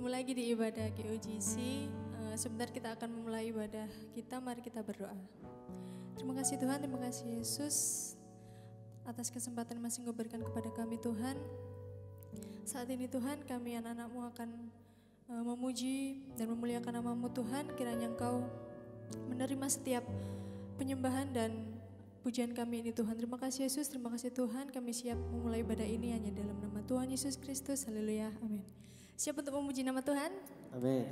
Bertemu lagi di ibadah GOGC. Sebentar kita akan memulai ibadah kita, mari kita berdoa. Terima kasih Tuhan, terima kasih Yesus atas kesempatan masih Engkau berikan kepada kami Tuhan. Saat ini Tuhan, kami anak-anak-Mu akan memuji dan memuliakan nama-Mu Tuhan. Kiranya Engkau menerima setiap penyembahan dan pujian kami ini Tuhan. Terima kasih Yesus, terima kasih Tuhan. Kami siap memulai ibadah ini hanya dalam nama Tuhan Yesus Kristus. Haleluya, amin. Siap untuk memuji nama Tuhan? Amin.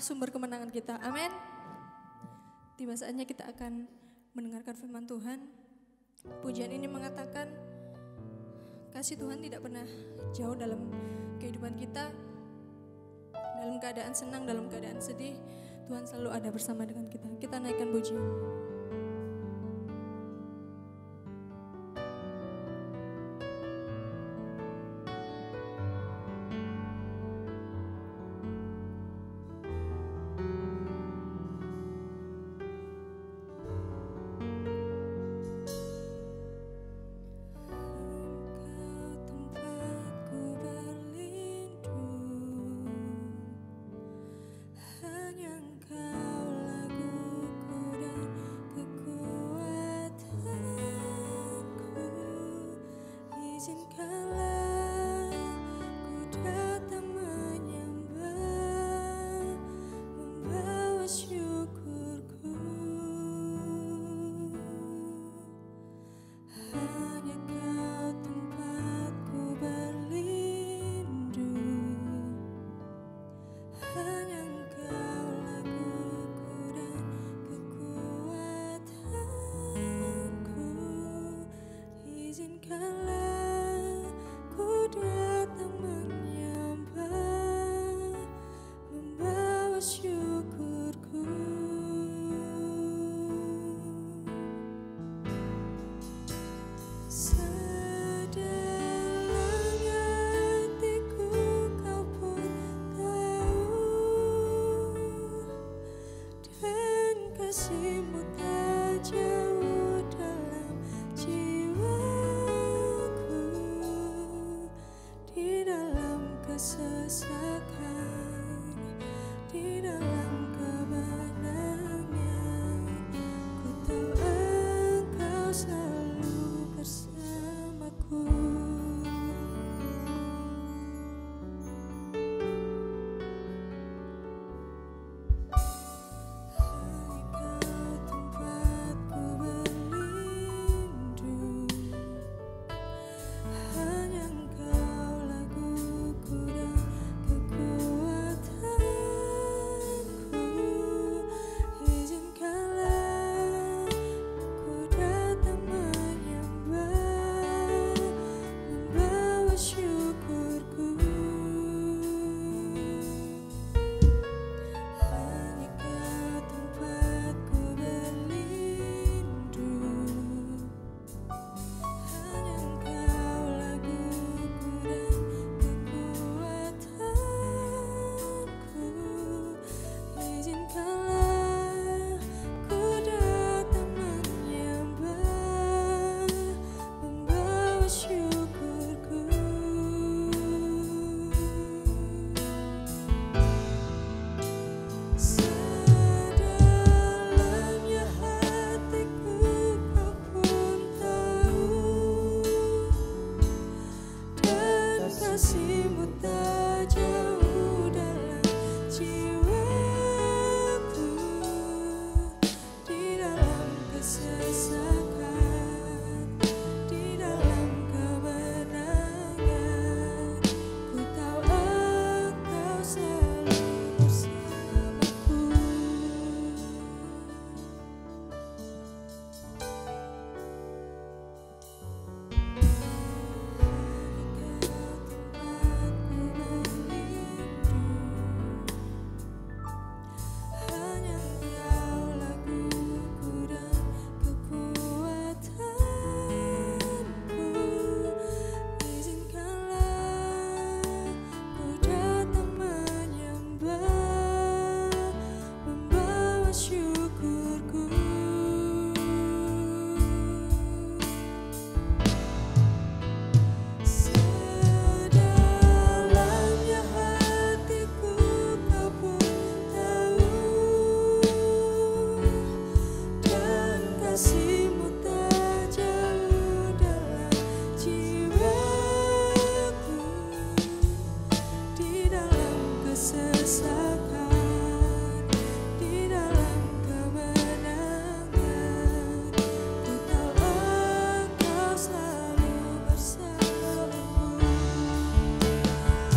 sumber kemenangan kita. Amin. Tiba saatnya kita akan mendengarkan firman Tuhan. Pujian ini mengatakan kasih Tuhan tidak pernah jauh dalam kehidupan kita. Dalam keadaan senang, dalam keadaan sedih, Tuhan selalu ada bersama dengan kita. Kita naikkan pujian.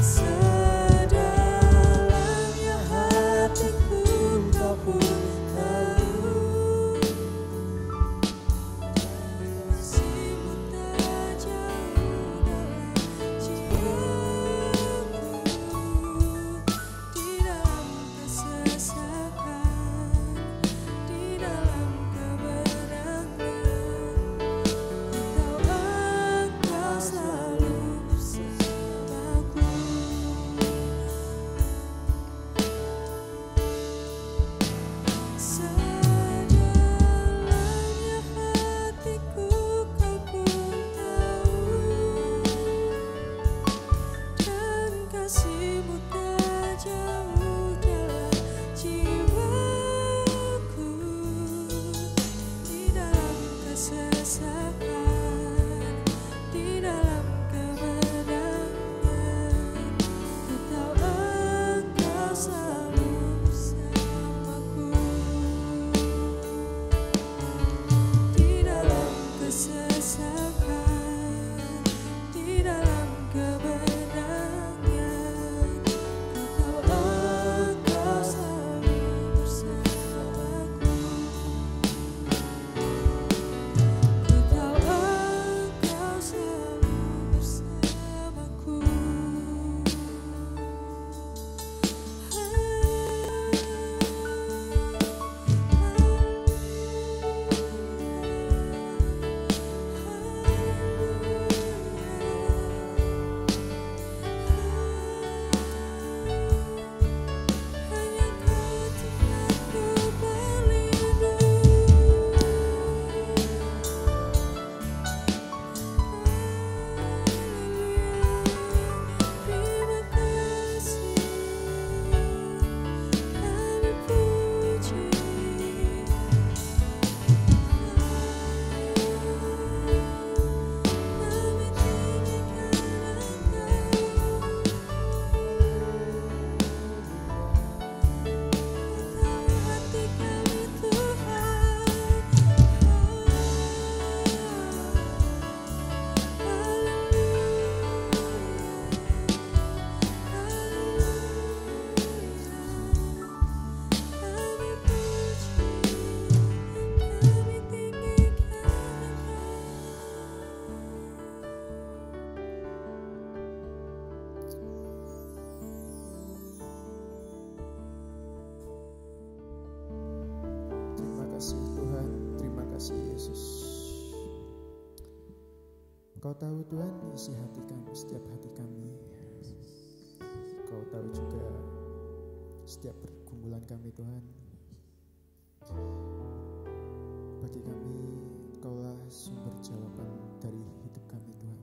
Sedalamnya hatiku Kau tahu Tuhan isi hati kami, setiap hati kami. Kau tahu juga setiap pergumulan kami Tuhan. Bagi kami Kaulah sumber jawaban dari hidup kami Tuhan.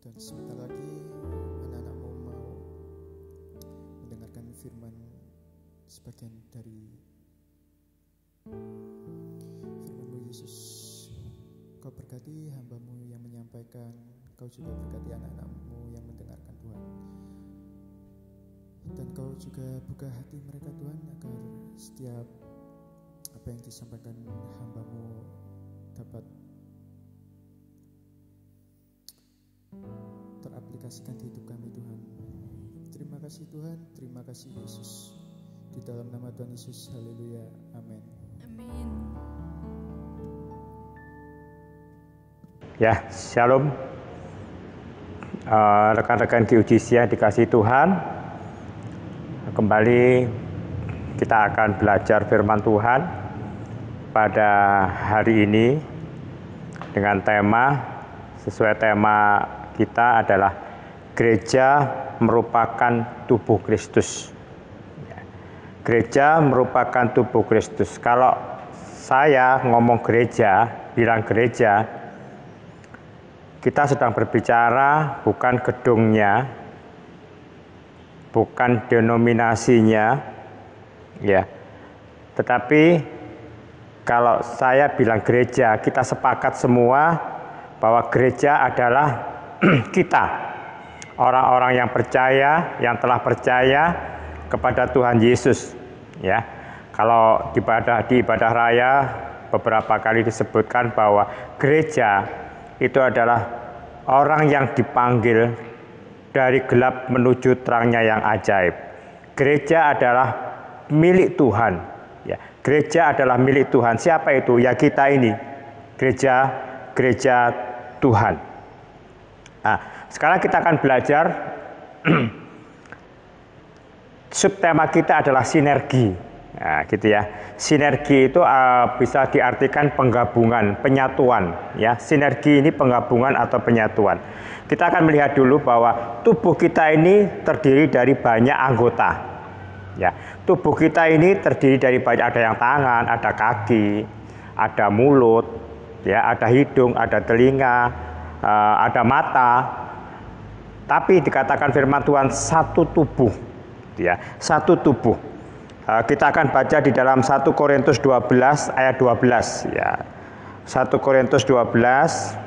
Dan sebentar lagi anak-anak-Mu mau mendengarkan firman sebagian dari firman-Mu Yesus. Kau berkati hamba-Mu yang menyampaikan, Kau juga berkati anak-anak-Mu yang mendengarkan Tuhan. Dan Kau juga buka hati mereka Tuhan, agar setiap apa yang disampaikan hamba-Mu dapat teraplikasikan di hidup kami Tuhan. Terima kasih Tuhan, terima kasih Yesus. Di dalam nama Tuhan Yesus, haleluya, amin. Amin. Ya, shalom. Rekan-rekan GUJC dikasih Tuhan. Kembali kita akan belajar firman Tuhan pada hari ini dengan tema, sesuai tema kita adalah gereja merupakan tubuh Kristus. Gereja merupakan tubuh Kristus. Kalau saya ngomong gereja, bilang gereja, kita sedang berbicara bukan gedungnya, bukan denominasinya, ya. Tetapi kalau saya bilang gereja, kita sepakat semua bahwa gereja adalah kita, orang-orang yang percaya, yang telah percaya kepada Tuhan Yesus, ya. Kalau di ibadah raya beberapa kali disebutkan bahwa gereja itu adalah orang yang dipanggil dari gelap menuju terangnya yang ajaib. Gereja adalah milik Tuhan, ya. Gereja adalah milik Tuhan. Siapa itu? Ya kita ini. Gereja Tuhan. Nah, sekarang kita akan belajar subtema kita adalah sinergi. Nah, gitu ya. Sinergi itu bisa diartikan penggabungan, penyatuan, ya. Sinergi ini penggabungan atau penyatuan. Kita akan melihat dulu bahwa tubuh kita ini terdiri dari banyak anggota. Ya, tubuh kita ini terdiri dari banyak, ada yang tangan, ada kaki, ada mulut, ya, ada hidung, ada telinga, ada mata. Tapi dikatakan firman Tuhan satu tubuh, ya, satu tubuh. Kita akan baca di dalam 1 Korintus 12 ayat 12, ya. 1 Korintus 12.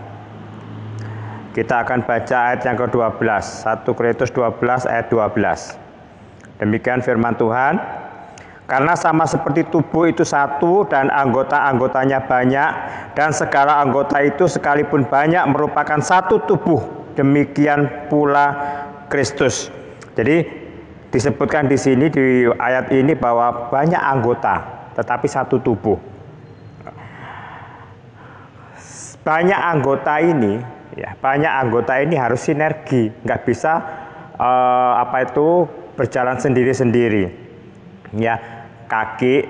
Kita akan baca ayat yang ke-12. 1 Korintus 12 ayat 12. Demikian firman Tuhan. Karena sama seperti tubuh itu satu dan anggota-anggotanya banyak, dan segala anggota itu sekalipun banyak merupakan satu tubuh, demikian pula Kristus. Jadi disebutkan di sini di ayat ini bahwa banyak anggota tetapi satu tubuh. Banyak anggota ini, ya, banyak anggota ini harus sinergi, nggak bisa berjalan sendiri-sendiri. Ya, kaki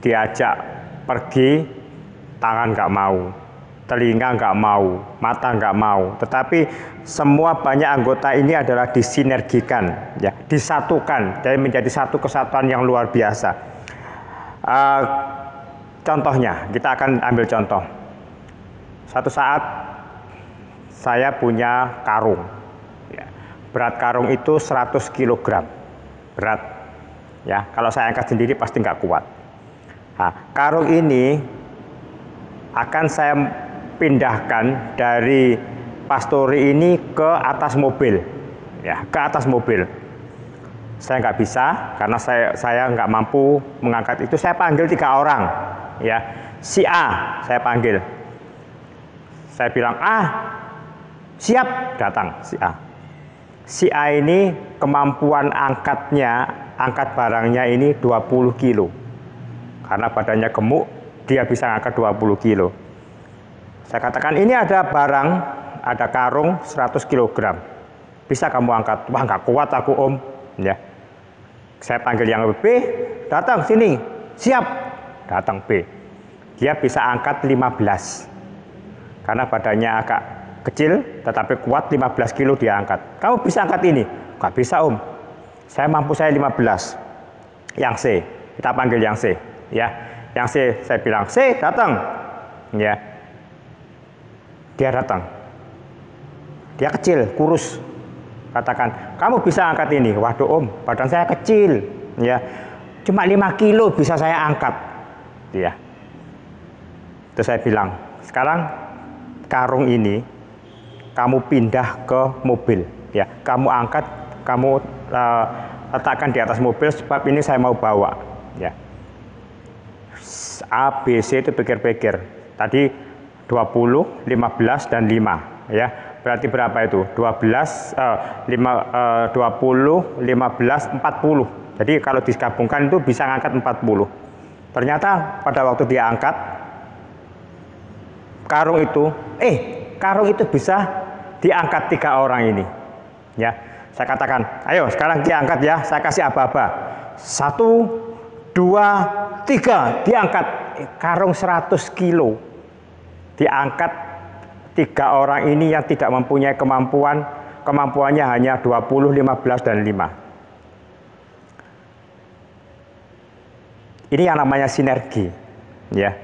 diajak pergi, tangan nggak mau, telinga nggak mau, mata nggak mau, tetapi semua banyak anggota ini adalah disinergikan, ya, disatukan, jadi menjadi satu kesatuan yang luar biasa. Contohnya, kita akan ambil contoh. Satu saat saya punya karung, ya, berat karung itu 100 kg, berat, ya. Kalau saya angkat sendiri pasti nggak kuat. Nah, karung ini akan saya pindahkan dari pastori ini ke atas mobil, ya, ke atas mobil. Saya nggak bisa karena saya nggak mampu mengangkat itu. Saya panggil 3 orang, ya. Si A saya panggil, saya bilang, siap, datang si A. Si A ini kemampuan angkat barangnya ini 20 kilo, karena badannya gemuk, dia bisa angkat 20 kilo. Saya katakan, ini ada barang, ada karung 100 kg. Bisa kamu angkat? Wah, nggak kuat aku, Om. Ya. Saya panggil yang B, datang sini. Siap. Datang B. Dia bisa angkat 15. Karena badannya agak kecil, tetapi kuat, 15 kilo dia angkat. Kamu bisa angkat ini? Nggak bisa, Om. Saya mampu, saya 15. Yang C, kita panggil yang C. Ya. Yang C, saya bilang, C, datang. Ya. Dia datang. Dia kecil, kurus. Katakan, kamu bisa angkat ini? Waduh, Om, badan saya kecil. Ya. Cuma 5 kilo bisa saya angkat. Ya. Terus saya bilang, sekarang karung ini kamu pindah ke mobil. Ya. Kamu angkat, kamu letakkan di atas mobil sebab ini saya mau bawa. Ya. A, B, C itu pikir-pikir. Tadi 20, 15, dan 5. Ya. Berarti berapa itu? 20, 15, 40. Jadi kalau digabungkan itu bisa ngangkat 40. Ternyata pada waktu dia angkat, karung itu bisa diangkat 3 orang ini. Ya. Saya katakan, ayo sekarang dia angkat ya, saya kasih aba-aba. 1, 2, 3, diangkat. Karung 100 kilo. Diangkat 3 orang ini yang tidak mempunyai kemampuannya hanya 20, 15, dan 5. Ini yang namanya sinergi. Ya.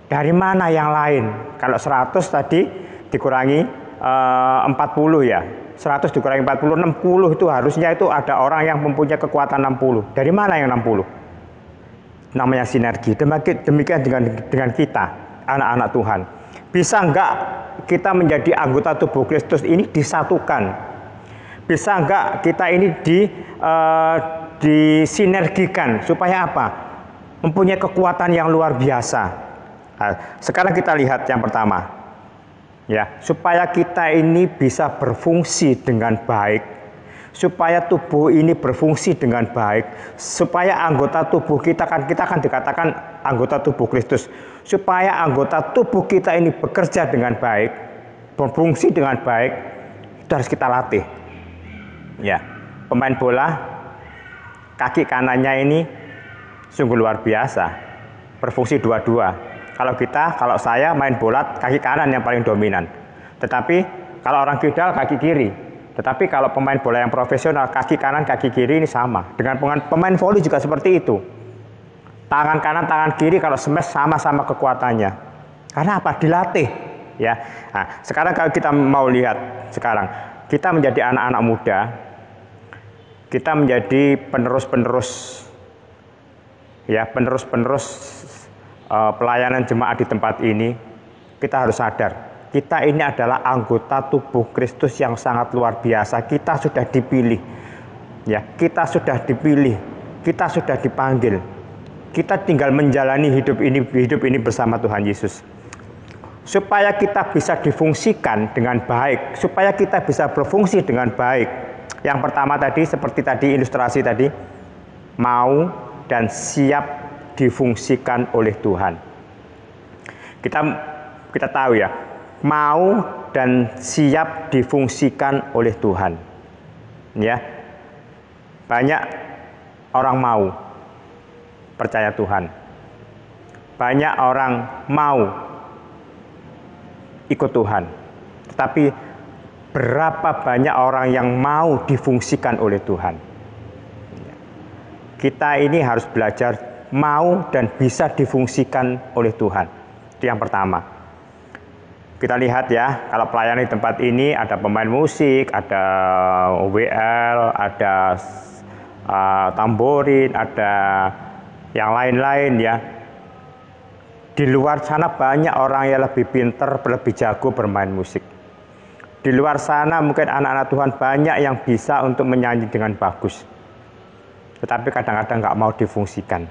Dari mana yang lain? Kalau 100 tadi dikurangi 40 ya. 100 dikurangi 40, 60 itu harusnya itu ada orang yang mempunyai kekuatan 60. Dari mana yang 60? Namanya sinergi. Demikian dengan kita, anak-anak Tuhan. Bisa enggak kita menjadi anggota tubuh Kristus ini disatukan? Bisa enggak kita ini disinergikan supaya apa? Mempunyai kekuatan yang luar biasa. Nah, sekarang kita lihat yang pertama. Ya, supaya kita ini bisa berfungsi dengan baik, supaya tubuh ini berfungsi dengan baik, supaya anggota tubuh kita kan dikatakan anggota tubuh Kristus, supaya anggota tubuh kita ini bekerja dengan baik, berfungsi dengan baik, itu harus kita latih. Ya, pemain bola kaki kanannya ini sungguh luar biasa, berfungsi dua-dua. Kalau saya main bola kaki kanan yang paling dominan. Tetapi kalau orang kidal kaki kiri. Tetapi kalau pemain bola yang profesional kaki kanan kaki kiri ini sama. Dengan pemain voli juga seperti itu. Tangan kanan tangan kiri kalau smash sama-sama kekuatannya. Karena apa? Dilatih. Ya. Nah, sekarang kalau kita mau lihat sekarang, kita menjadi anak-anak muda. Kita menjadi penerus-penerus pelayanan jemaat di tempat ini. Kita harus sadar, kita ini adalah anggota tubuh Kristus yang sangat luar biasa. Kita sudah dipilih. Ya, kita sudah dipilih. Kita sudah dipanggil. Kita tinggal menjalani hidup ini bersama Tuhan Yesus. Supaya kita bisa difungsikan dengan baik, supaya kita bisa berfungsi dengan baik. Yang pertama tadi, seperti tadi ilustrasi tadi, mau dan siap difungsikan oleh Tuhan. Kita tahu ya, mau dan siap difungsikan oleh Tuhan. Ya, banyak orang mau percaya Tuhan, banyak orang mau ikut Tuhan, tetapi berapa banyak orang yang mau difungsikan oleh Tuhan? Kita ini harus belajar mau dan bisa difungsikan oleh Tuhan. Itu yang pertama. Kita lihat ya, kalau pelayanan di tempat ini ada pemain musik, ada WL, ada tamborin, ada yang lain-lain ya. Di luar sana banyak orang yang lebih pintar, lebih jago bermain musik. Di luar sana mungkin anak-anak Tuhan banyak yang bisa untuk menyanyi dengan bagus. Tetapi kadang-kadang nggak mau difungsikan.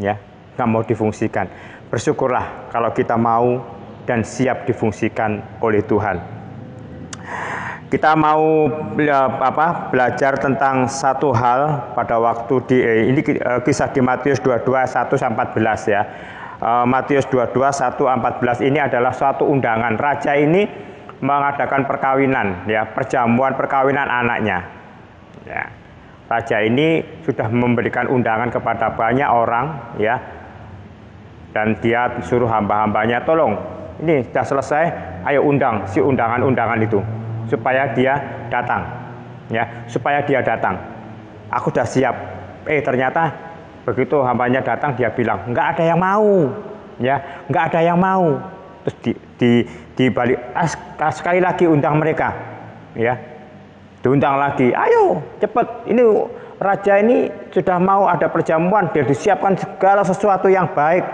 Ya, nggak mau difungsikan. Bersyukurlah kalau kita mau dan siap difungsikan oleh Tuhan. Kita mau belajar tentang satu hal pada waktu ini kisah di Matius 22 1-14 ya. Matius 22 1-14 ini adalah suatu undangan. Raja ini mengadakan perkawinan ya, perjamuan perkawinan anaknya. Ya. Raja ini sudah memberikan undangan kepada banyak orang ya. Dan dia suruh hamba-hambanya, tolong ini sudah selesai, ayo undang si undangan-undangan itu supaya dia datang. Ya, supaya dia datang. Aku sudah siap. Ternyata begitu hambanya datang dia bilang, enggak ada yang mau. Ya, enggak ada yang mau. Terus di balik sekali lagi undang mereka. Ya. Diundang lagi, ayo cepet, ini raja ini sudah mau ada perjamuan, dia disiapkan segala sesuatu yang baik.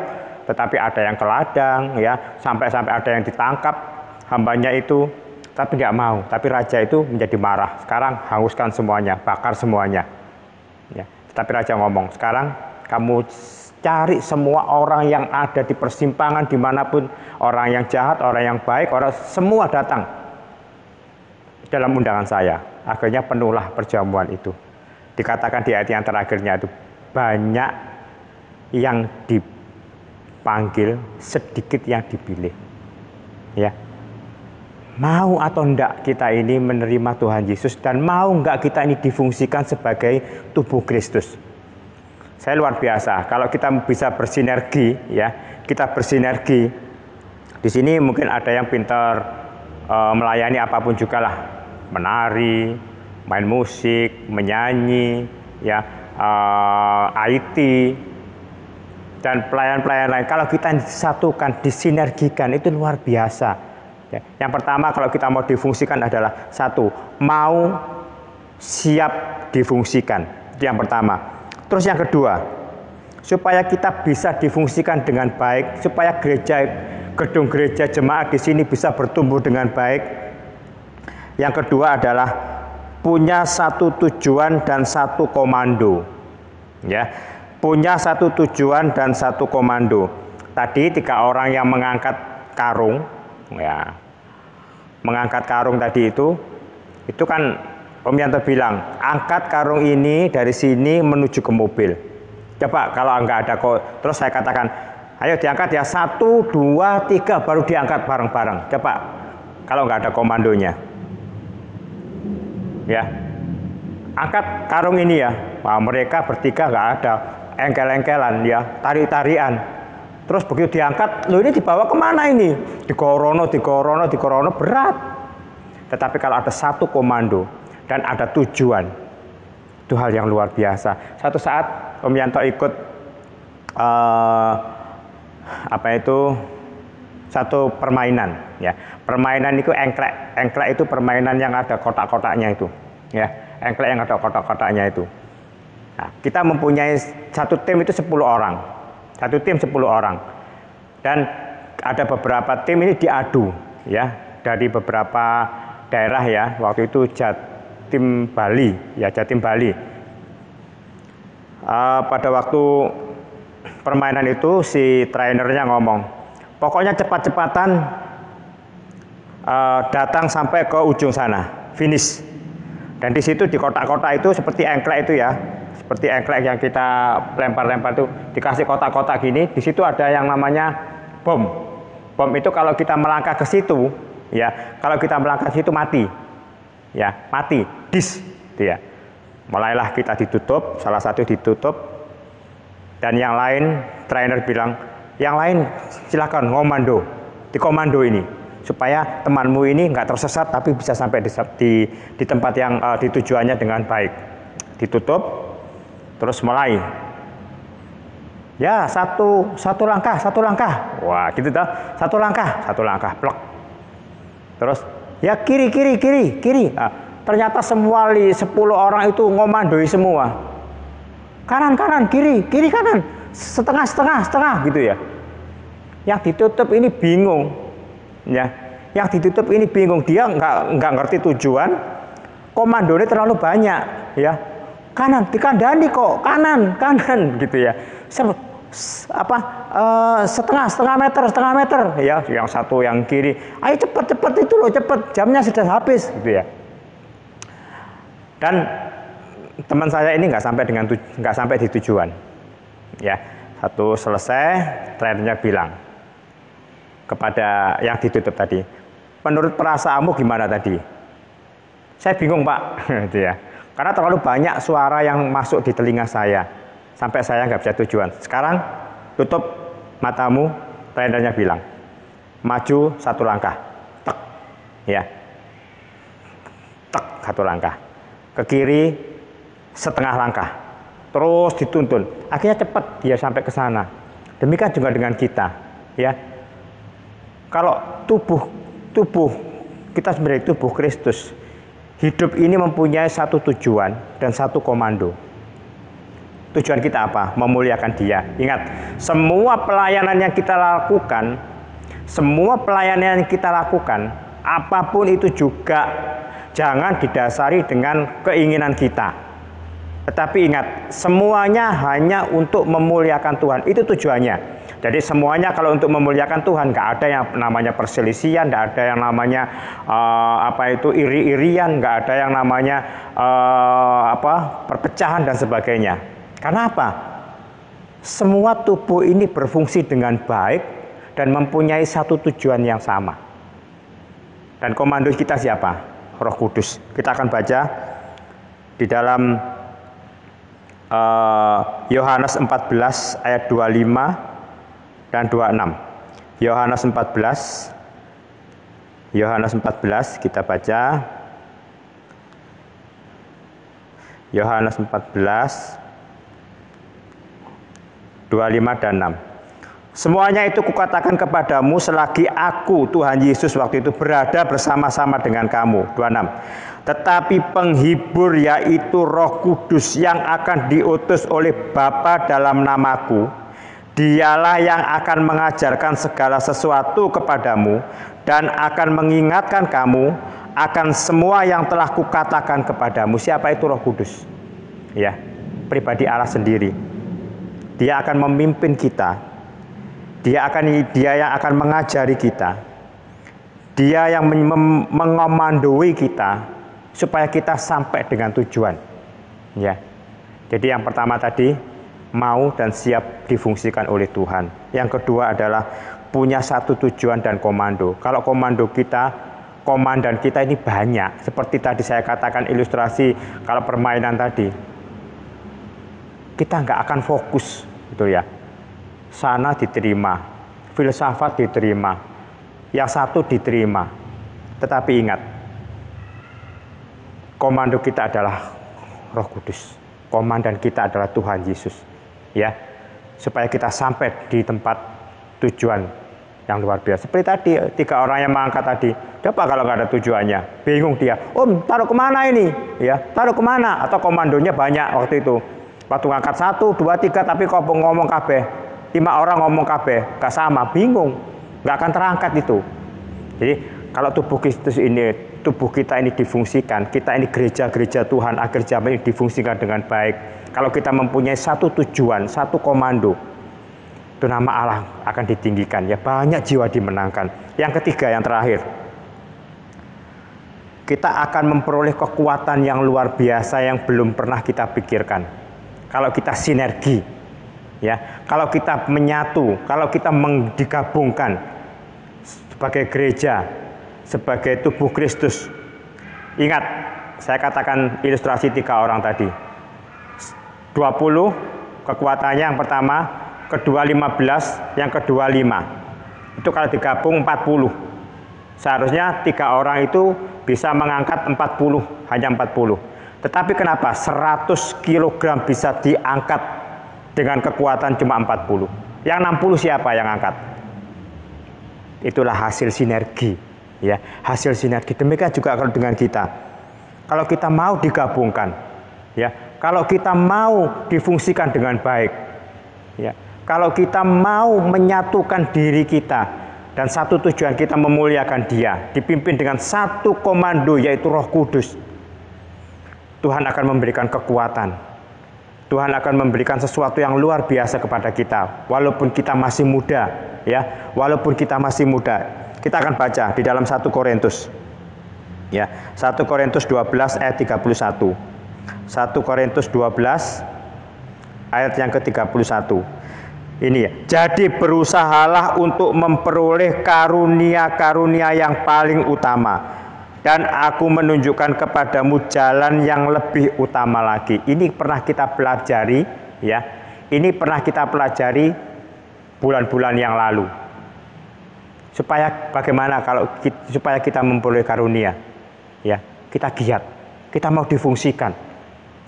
Tetapi ada yang ke ladang ya, sampai-sampai ada yang ditangkap hambanya itu, tapi nggak mau. Tapi raja itu menjadi marah, sekarang hanguskan semuanya, bakar semuanya ya. Tetapi raja ngomong, sekarang kamu cari semua orang yang ada di persimpangan dimanapun, orang yang jahat, orang yang baik, orang semua datang dalam undangan saya. Akhirnya penuhlah perjamuan itu. Dikatakan di ayat yang terakhirnya itu, banyak yang dipanggil, sedikit yang dipilih. Ya. Mau atau enggak kita ini menerima Tuhan Yesus, dan mau enggak kita ini difungsikan sebagai tubuh Kristus. Saya luar biasa kalau kita bisa bersinergi ya, kita bersinergi. Di sini mungkin ada yang pintar melayani apapun juga lah. Menari, main musik, menyanyi, ya, IT, dan pelayan-pelayan lain. Kalau kita disatukan, disinergikan, itu luar biasa. Ya. Yang pertama kalau kita mau difungsikan adalah satu, mau siap difungsikan. Itu yang pertama. Terus yang kedua, supaya kita bisa difungsikan dengan baik, supaya gedung gereja jemaat di sini bisa bertumbuh dengan baik. Yang kedua adalah punya satu tujuan dan satu komando. Ya, punya satu tujuan dan satu komando. Tadi 3 orang yang mengangkat karung, ya, mengangkat karung tadi itu kan Om Yanto bilang, angkat karung ini dari sini menuju ke mobil. Coba kalau nggak ada kok, terus saya katakan, ayo diangkat ya, 1, 2, 3, baru diangkat bareng-bareng. Coba kalau nggak ada komandonya. Ya, angkat karung ini ya. Wah, mereka bertiga nggak ada engkel-engkelan ya, tarik-tarian. Terus begitu diangkat, lo ini dibawa kemana ini? Digorono, berat. Tetapi kalau ada satu komando dan ada tujuan, itu hal yang luar biasa. Satu saat Om Yanto ikut satu permainan ya. Permainan itu engklek. Engklek itu permainan yang ada kotak-kotaknya itu ya. Engklek yang ada kotak-kotaknya itu. Nah, kita mempunyai satu tim itu 10 orang. Satu tim 10 orang. Dan ada beberapa tim ini diadu ya dari beberapa daerah ya. Waktu itu Jatim Bali ya, Jatim Bali. Pada waktu permainan itu si trainernya ngomong, pokoknya cepat-cepatan datang sampai ke ujung sana, finish. Dan di situ di kotak-kotak itu seperti engklek itu ya, seperti engklek yang kita lempar-lempar itu dikasih kotak-kotak gini. Di situ ada yang namanya bom. Bom itu kalau kita melangkah ke situ, ya, kalau kita melangkah ke situ mati, ya, mati, dis, gitu ya. Mulailah kita ditutup, salah satu ditutup, dan yang lain trainer bilang, yang lain silakan ngomando, dikomando ini, supaya temanmu ini nggak tersesat tapi bisa sampai di tempat yang di tujuannya dengan baik. Ditutup, terus mulai. Ya, satu langkah. Wah, gitu dah. Satu langkah, plek. Terus, ya kiri. Nah, ternyata semua 10 orang itu ngomandoi semua. Kanan, kiri, kanan. Setengah gitu ya. Yang ditutup ini bingung. Ya, yang ditutup ini bingung. Dia nggak ngerti tujuan. Komandonya terlalu banyak, ya. Kanan, dikandani kok, kanan gitu ya. Setengah meter ya, yang satu yang kiri, ayo cepet itu loh, cepet, jamnya sudah habis gitu ya. Dan teman saya ini nggak sampai di tujuan ya. Satu selesai, trainernya bilang kepada yang ditutup tadi, menurut perasaanmu gimana tadi? Saya bingung Pak gitu ya, karena terlalu banyak suara yang masuk di telinga saya sampai saya nggak bisa tujuan. Sekarang tutup matamu, trainernya bilang, maju 1 langkah, tek, ya, tek 1 langkah, ke kiri setengah langkah, terus dituntun. Akhirnya cepat dia sampai ke sana. Demikian juga dengan kita, ya. Kalau tubuh kita sebagai tubuh Kristus, hidup ini mempunyai satu tujuan dan satu komando. Tujuan kita apa? Memuliakan Dia. Ingat, semua pelayanan yang kita lakukan, apapun itu juga jangan didasari dengan keinginan kita. Tetapi ingat, semuanya hanya untuk memuliakan Tuhan. Itu tujuannya. Jadi semuanya kalau untuk memuliakan Tuhan, nggak ada yang namanya perselisihan, nggak ada yang namanya iri-irian, nggak ada yang namanya perpecahan dan sebagainya. Karena apa? Semua tubuh ini berfungsi dengan baik dan mempunyai satu tujuan yang sama. Dan komando kita siapa? Roh Kudus. Kita akan baca di dalam Yohanes 14 ayat 25 dan 26. Yohanes 14 kita baca. Yohanes 14 25 dan 6. Semuanya itu kukatakan kepadamu selagi aku, Tuhan Yesus waktu itu berada bersama-sama dengan kamu. 26. Tetapi penghibur, yaitu Roh Kudus yang akan diutus oleh Bapa dalam namaku, Dialah yang akan mengajarkan segala sesuatu kepadamu dan akan mengingatkan kamu akan semua yang telah kukatakan kepadamu. Siapa itu Roh Kudus? Ya, pribadi Allah sendiri. Dia akan memimpin kita. Dia yang akan mengajari kita. Dia yang mengomandoi kita supaya kita sampai dengan tujuan. Ya. Jadi yang pertama tadi, mau dan siap difungsikan oleh Tuhan. Yang kedua adalah punya satu tujuan dan komando. Kalau komando kita komandan kita ini banyak. Seperti tadi saya katakan ilustrasi kalau permainan tadi. Kita nggak akan fokus, gitu ya. Sana diterima, filsafat diterima, yang satu diterima. Tetapi ingat, komando kita adalah Roh Kudus. Komandan kita adalah Tuhan Yesus. Ya, supaya kita sampai di tempat tujuan yang luar biasa. Seperti tadi, 3 orang yang mengangkat tadi. Apa kalau nggak ada tujuannya? Bingung dia. Taruh kemana ini? Ya, taruh kemana? Atau komandonya banyak waktu itu. Waktu ngangkat 1, 2, 3, tapi kok ngomong kabeh. 5 orang ngomong kabeh, nggak sama, bingung. Nggak akan terangkat itu. Jadi, kalau tubuh Kristus ini, tubuh kita ini difungsikan, kita ini gereja-gereja Tuhan, agar zaman ini difungsikan dengan baik. Kalau kita mempunyai satu tujuan, satu komando, itu nama Allah akan ditinggikan. Ya, banyak jiwa dimenangkan. Yang ketiga, yang terakhir, kita akan memperoleh kekuatan yang luar biasa yang belum pernah kita pikirkan. Kalau kita sinergi, ya, kalau kita menyatu, kalau kita digabungkan sebagai gereja, sebagai tubuh Kristus. Ingat, saya katakan ilustrasi 3 orang tadi. 20 kekuatannya yang pertama, kedua 15, yang kedua 5. Itu kalau digabung 40. Seharusnya 3 orang itu bisa mengangkat 40, hanya 40. Tetapi kenapa 100 kg bisa diangkat dengan kekuatan cuma 40? Yang 60 siapa yang angkat? Itulah hasil sinergi. Ya, hasil sinergi. Demikian juga kalau dengan kita. Kalau kita mau digabungkan, ya, kalau kita mau difungsikan dengan baik, ya, kalau kita mau menyatukan diri kita dan satu tujuan kita memuliakan Dia, dipimpin dengan satu komando yaitu Roh Kudus, Tuhan akan memberikan kekuatan. Tuhan akan memberikan sesuatu yang luar biasa kepada kita, walaupun kita masih muda, ya, walaupun kita masih muda. Kita akan baca di dalam 1 Korintus. Ya, 1 Korintus 12 ayat 31. 1 Korintus 12 ayat yang ke-31. Ini ya. Jadi berusahalah untuk memperoleh karunia-karunia yang paling utama, dan aku menunjukkan kepadamu jalan yang lebih utama lagi. Ini pernah kita pelajari, ya. Ini pernah kita pelajari bulan-bulan yang lalu. Supaya bagaimana supaya kita memperoleh karunia, ya, kita giat, kita mau difungsikan,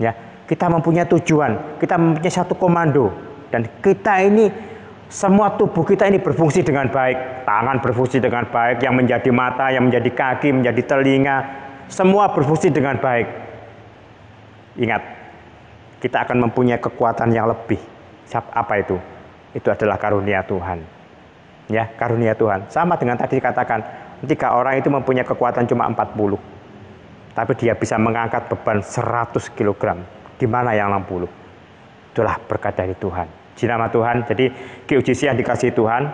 ya, kita mempunyai tujuan, kita mempunyai satu komando, dan kita ini semua tubuh kita ini berfungsi dengan baik. Tangan berfungsi dengan baik, yang menjadi mata, yang menjadi kaki, menjadi telinga, semua berfungsi dengan baik. Ingat, kita akan mempunyai kekuatan yang lebih. Apa itu? Itu adalah karunia Tuhan. Ya, karunia Tuhan. Sama dengan tadi dikatakan, 3 orang itu mempunyai kekuatan cuma 40. Tapi dia bisa mengangkat beban 100 kg. Di mana yang 60? Itulah berkat dari Tuhan. Di nama Tuhan. Jadi GUJC yang dikasihi Tuhan,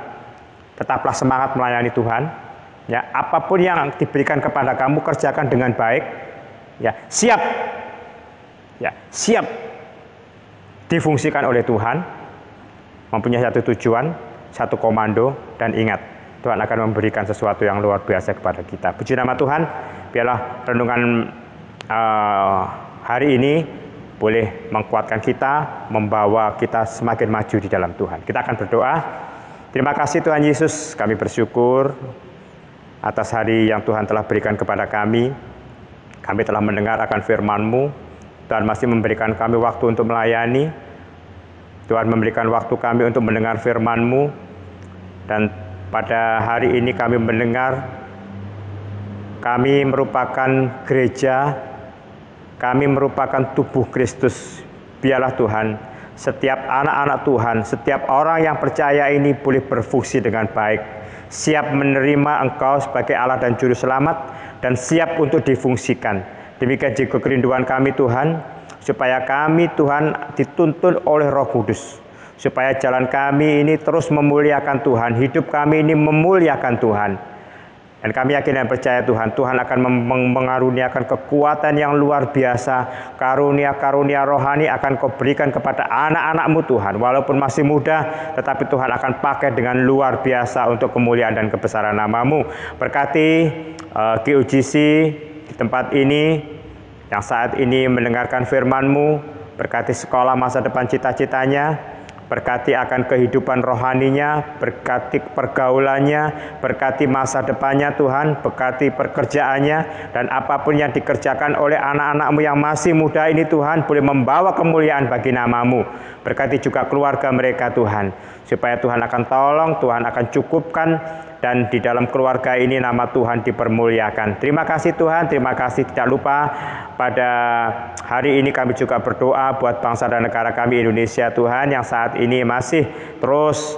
tetaplah semangat melayani Tuhan. Ya, apapun yang diberikan kepada kamu, kerjakan dengan baik. Ya, siap. Ya, siap difungsikan oleh Tuhan. Mempunyai satu tujuan, satu komando, dan ingat, Tuhan akan memberikan sesuatu yang luar biasa kepada kita. Puji nama Tuhan. Biarlah renungan hari ini boleh menguatkan kita, membawa kita semakin maju di dalam Tuhan. Kita akan berdoa. Terima kasih Tuhan Yesus, kami bersyukur atas hari yang Tuhan telah berikan kepada kami. Kami telah mendengar akan firman-Mu, Tuhan masih memberikan kami waktu untuk melayani. Tuhan memberikan waktu kami untuk mendengar firman-Mu, dan pada hari ini kami mendengar kami merupakan gereja, kami merupakan tubuh Kristus. Biarlah Tuhan, setiap anak-anak Tuhan, setiap orang yang percaya ini boleh berfungsi dengan baik, siap menerima Engkau sebagai Allah dan Juru Selamat, dan siap untuk difungsikan. Demikian juga kerinduan kami Tuhan, supaya kami Tuhan dituntun oleh Roh Kudus, supaya jalan kami ini terus memuliakan Tuhan, hidup kami ini memuliakan Tuhan. Dan kami yakin dan percaya Tuhan, Tuhan akan mengaruniakan kekuatan yang luar biasa. Karunia-karunia rohani akan Kau berikan kepada anak-anak-Mu Tuhan. Walaupun masih muda, tetapi Tuhan akan pakai dengan luar biasa untuk kemuliaan dan kebesaran nama-Mu. Berkati GUGC di tempat ini, yang saat ini mendengarkan firman-Mu. Berkati sekolah masa depan cita-citanya. Berkati akan kehidupan rohaninya, berkati pergaulannya, berkati masa depannya Tuhan, berkati pekerjaannya, dan apapun yang dikerjakan oleh anak-anak-Mu yang masih muda ini Tuhan, boleh membawa kemuliaan bagi nama-Mu. Berkati juga keluarga mereka Tuhan, supaya Tuhan akan tolong, Tuhan akan cukupkan, dan di dalam keluarga ini nama Tuhan dipermuliakan. Terima kasih Tuhan, terima kasih. Tidak lupa pada hari ini kami juga berdoa buat bangsa dan negara kami Indonesia Tuhan, yang saat ini masih terus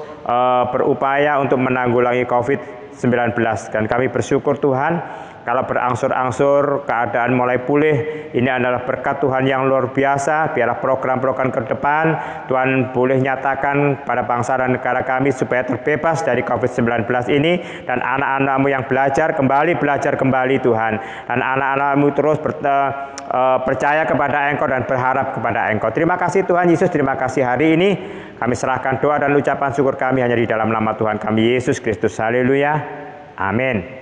berupaya untuk menanggulangi COVID-19. Dan kami bersyukur Tuhan, kalau berangsur-angsur keadaan mulai pulih, ini adalah berkat Tuhan yang luar biasa. Biarlah program-program ke depan Tuhan boleh nyatakan pada bangsa dan negara kami supaya terbebas dari COVID-19 ini, dan anak-anak-Mu yang belajar kembali Tuhan, dan anak-anak-Mu terus percaya kepada Engkau dan berharap kepada Engkau. Terima kasih Tuhan Yesus, terima kasih hari ini kami serahkan doa dan ucapan syukur kami hanya di dalam nama Tuhan kami Yesus Kristus. Haleluya, amin.